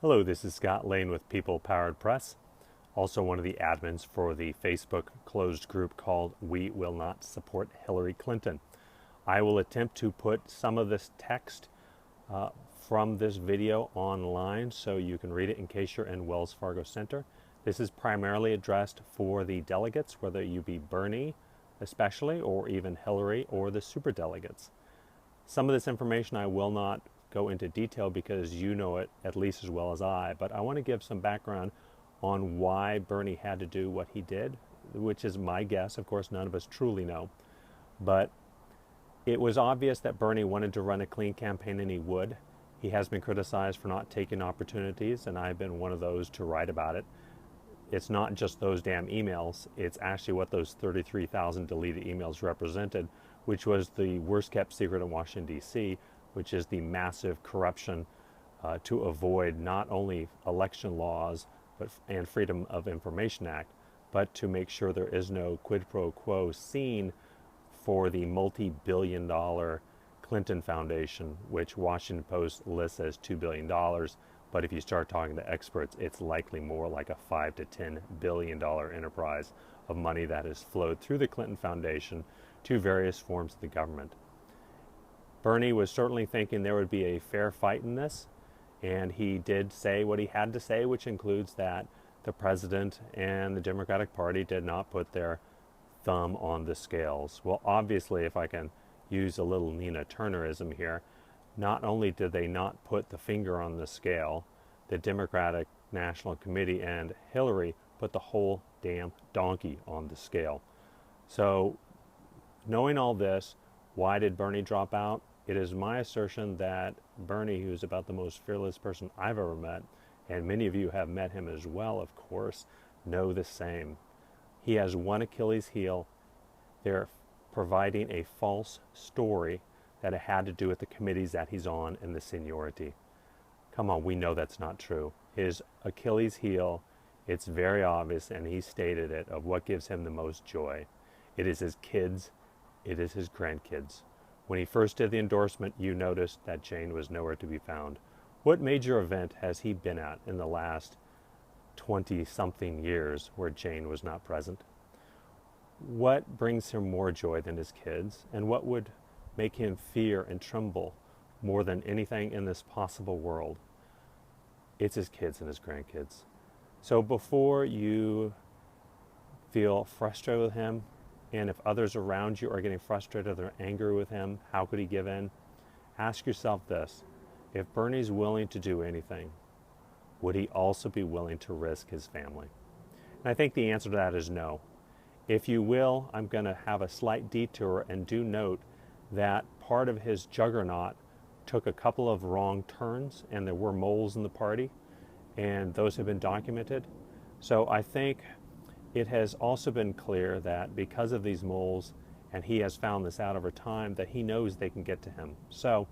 Hello, this is Scott Lane with People Powered Press, also one of the admins for the Facebook closed group called We Will Not Support Hillary Clinton. I will attempt to put some of this text from this video online so you can read it in case you're in Wells Fargo Center. This is primarily addressed for the delegates, whether you be Bernie especially, or even Hillary, or the Super Delegates. Some of this information I will not go into detail because you know it at least as well as I, but I want to give some background on why Bernie had to do what he did, which is my guess. Of course, none of us truly know. But it was obvious that Bernie wanted to run a clean campaign, and he would. He has been criticized for not taking opportunities, and I've been one of those to write about it. It's not just those damn emails. It's actually what those 33,000 deleted emails represented, which was the worst kept secret in Washington, D.C., which is the massive corruption to avoid not only election laws and Freedom of Information Act, but to make sure there is no quid pro quo seen for the multi-billion-dollar Clinton Foundation, which Washington Post lists as $2 billion. But if you start talking to experts, it's likely more like a $5 to $10 billion enterprise of money that has flowed through the Clinton Foundation to various forms of the government. Bernie was certainly thinking there would be a fair fight in this, and he did say what he had to say, which includes that the president and the Democratic Party did not put their thumb on the scales. Well, obviously, if I can use a little Nina Turnerism here, not only did they not put the finger on the scale, the Democratic National Committee and Hillary put the whole damn donkey on the scale. So, knowing all this, why did Bernie drop out? It is my assertion that Bernie, who's about the most fearless person I've ever met, and many of you have met him as well, of course, know the same. He has one Achilles heel. They're providing a false story that it had to do with the committees that he's on and the seniority. Come on, we know that's not true. His Achilles heel, it's very obvious, and he stated it, of what gives him the most joy. It is his kids, it is his grandkids. When he first did the endorsement, you noticed that Jane was nowhere to be found. What major event has he been at in the last 20-something years where Jane was not present? What brings him more joy than his kids? And what would make him fear and tremble more than anything in this possible world? It's his kids and his grandkids. So before you feel frustrated with him, and if others around you are getting frustrated or angry with him, how could he give in? Ask yourself this: if Bernie's willing to do anything, would he also be willing to risk his family? And I think the answer to that is no. If you will, I'm going to have a slight detour and do note that part of his juggernaut took a couple of wrong turns, and there were moles in the party, and those have been documented. So I think it has also been clear that because of these moles, and he has found this out over time, that he knows they can get to him. So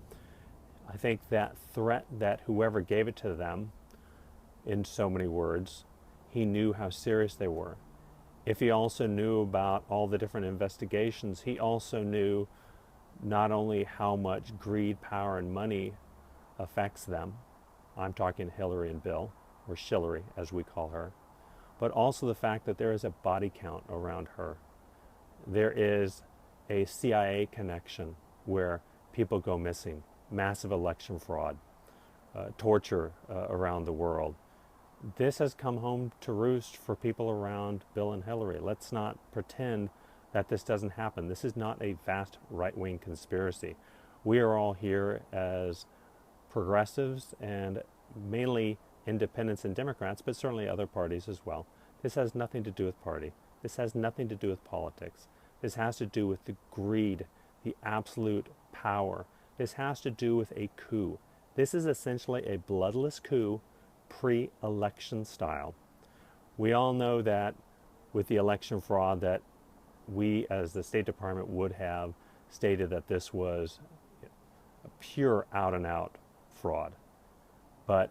I think that threat that whoever gave it to them, in so many words, he knew how serious they were. If he also knew about all the different investigations, he also knew not only how much greed, power, and money affects them. I'm talking Hillary and Bill, or Shillery as we call her, but also the fact that there is a body count around her. There is a CIA connection where people go missing, massive election fraud, torture around the world. This has come home to roost for people around Bill and Hillary. Let's not pretend that this doesn't happen. This is not a vast right-wing conspiracy. We are all here as progressives and mainly independents and Democrats, but certainly other parties as well. This has nothing to do with party. This has nothing to do with politics. This has to do with the greed, the absolute power. This has to do with a coup. This is essentially a bloodless coup, pre-election style. We all know that with the election fraud that we as the State Department would have stated that this was a pure out-and-out fraud. But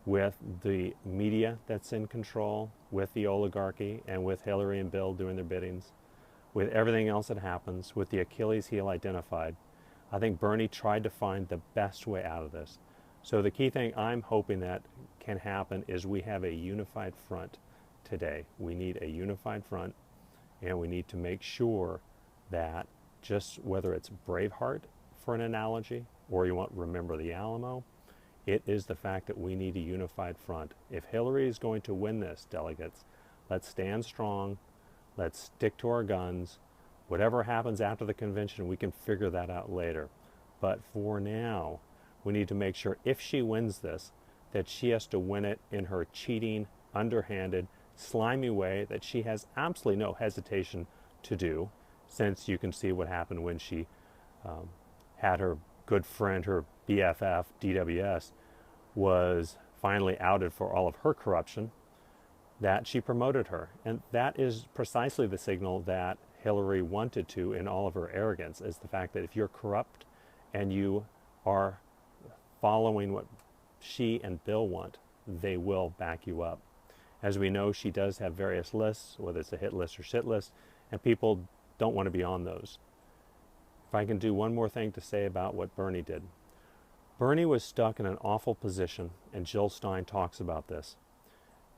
with the media that's in control, with the oligarchy, and with Hillary and Bill doing their biddings, with everything else that happens, with the Achilles heel identified, I think Bernie tried to find the best way out of this. So the key thing I'm hoping that can happen is we have a unified front today. We need a unified front, and we need to make sure that, just whether it's Braveheart for an analogy, or you want Remember the Alamo, it is the fact that we need a unified front. If Hillary is going to win this, delegates, let's stand strong, let's stick to our guns. Whatever happens after the convention, we can figure that out later. But for now, we need to make sure if she wins this, that she has to win it in her cheating, underhanded, slimy way that she has absolutely no hesitation to do, since you can see what happened when she had her good friend, her BFF, DWS, was finally outed for all of her corruption, that she promoted her. And that is precisely the signal that Hillary wanted to, in all of her arrogance, is the fact that if you're corrupt and you are following what she and Bill want, they will back you up. As we know, she does have various lists, whether it's a hit list or shit list, and people don't want to be on those. If I can do one more thing to say about what Bernie did. Bernie was stuck in an awful position, and Jill Stein talks about this.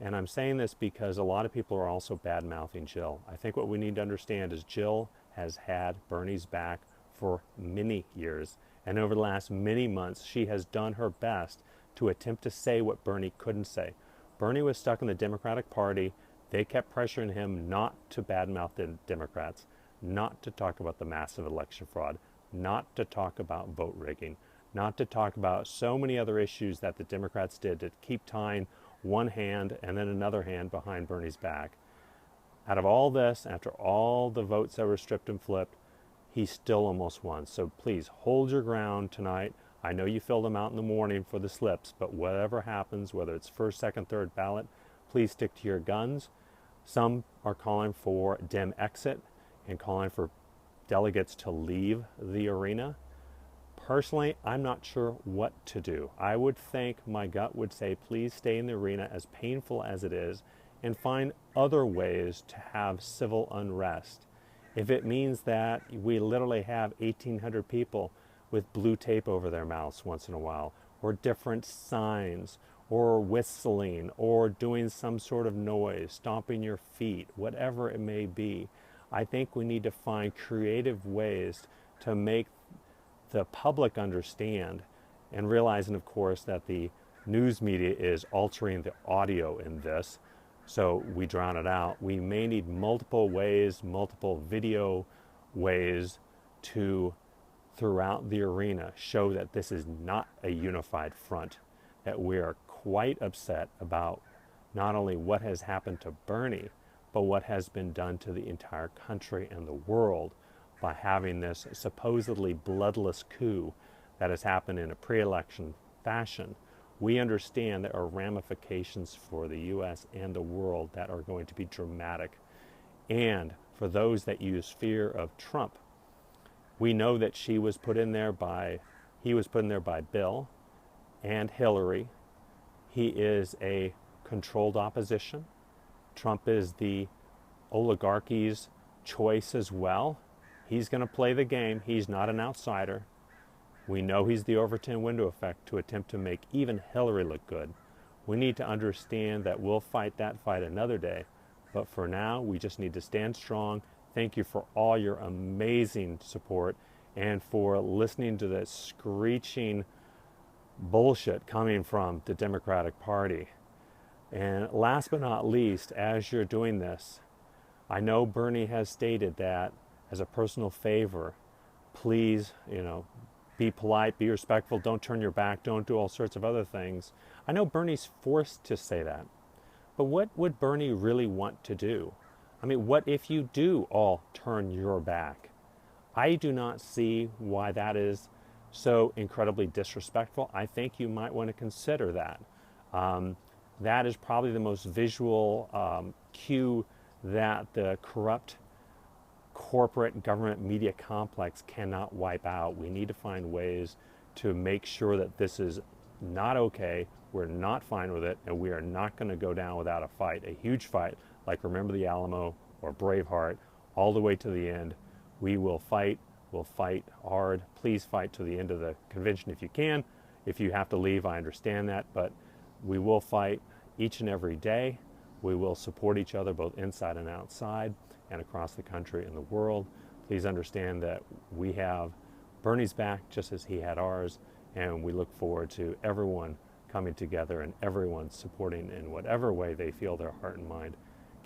And I'm saying this because a lot of people are also bad-mouthing Jill. I think what we need to understand is Jill has had Bernie's back for many years, and over the last many months, she has done her best to attempt to say what Bernie couldn't say. Bernie was stuck in the Democratic Party. They kept pressuring him not to badmouth the Democrats, not to talk about the massive election fraud, not to talk about vote rigging, not to talk about so many other issues that the Democrats did to keep tying one hand and then another hand behind Bernie's back. Out of all this, after all the votes that were stripped and flipped, he still almost won. So please hold your ground tonight. I know you filled them out in the morning for the slips, but whatever happens, whether it's first, second, third ballot, please stick to your guns. Some are calling for Dem exit and calling for delegates to leave the arena. Personally, I'm not sure what to do. I would think my gut would say, please stay in the arena, as painful as it is, and find other ways to have civil unrest. If it means that we literally have 1,800 people with blue tape over their mouths once in a while, or different signs, or whistling, or doing some sort of noise, stomping your feet, whatever it may be, I think we need to find creative ways to make the public understand, and realizing, of course, that the news media is altering the audio in this, so we drown it out. We may need multiple ways, multiple video ways to, throughout the arena, show that this is not a unified front, that we are quite upset about not only what has happened to Bernie, but what has been done to the entire country and the world by having this supposedly bloodless coup that has happened in a pre-election fashion. We understand there are ramifications for the U.S. and the world that are going to be dramatic. And for those that use fear of Trump, we know that he was put in there by Bill and Hillary. He is a controlled opposition. Trump is the oligarchy's choice as well. He's going to play the game. He's not an outsider. We know he's the Overton window effect to attempt to make even Hillary look good. We need to understand that we'll fight that fight another day. But for now, we just need to stand strong. Thank you for all your amazing support and for listening to the screeching bullshit coming from the Democratic Party. And last but not least, as you're doing this, I know Bernie has stated that as a personal favor, please, be polite, be respectful, don't turn your back, don't do all sorts of other things. I know Bernie's forced to say that. But what would Bernie really want to do? I mean, what if you do all turn your back? I do not see why that is so incredibly disrespectful. I think you might want to consider that. That is probably the most visual cue that the corrupt corporate government media complex cannot wipe out. We need to find ways to make sure that this is not okay. We're not fine with it, and we are not going to go down without a fight, a huge fight, like Remember the Alamo or Braveheart, all the way to the end. We will fight. We'll fight hard. Please fight to the end of the convention if you can. If you have to leave, I understand that, but we will fight each and every day. We will support each other both inside and outside and across the country and the world. Please understand that we have Bernie's back just as he had ours, and we look forward to everyone coming together and everyone supporting in whatever way they feel their heart and mind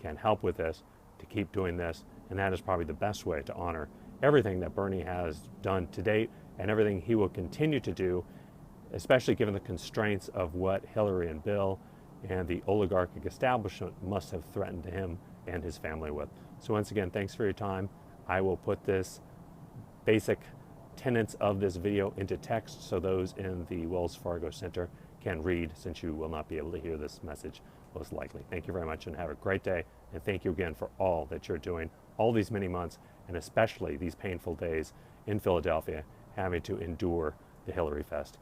can help with this, to keep doing this. And that is probably the best way to honor everything that Bernie has done to date and everything he will continue to do, especially given the constraints of what Hillary and Bill and the oligarchic establishment must have threatened him and his family with. So once again, thanks for your time. I will put this basic tenets of this video into text so those in the Wells Fargo Center can read, since you will not be able to hear this message most likely. Thank you very much and have a great day. And thank you again for all that you're doing all these many months, and especially these painful days in Philadelphia, having to endure the Hillary Fest.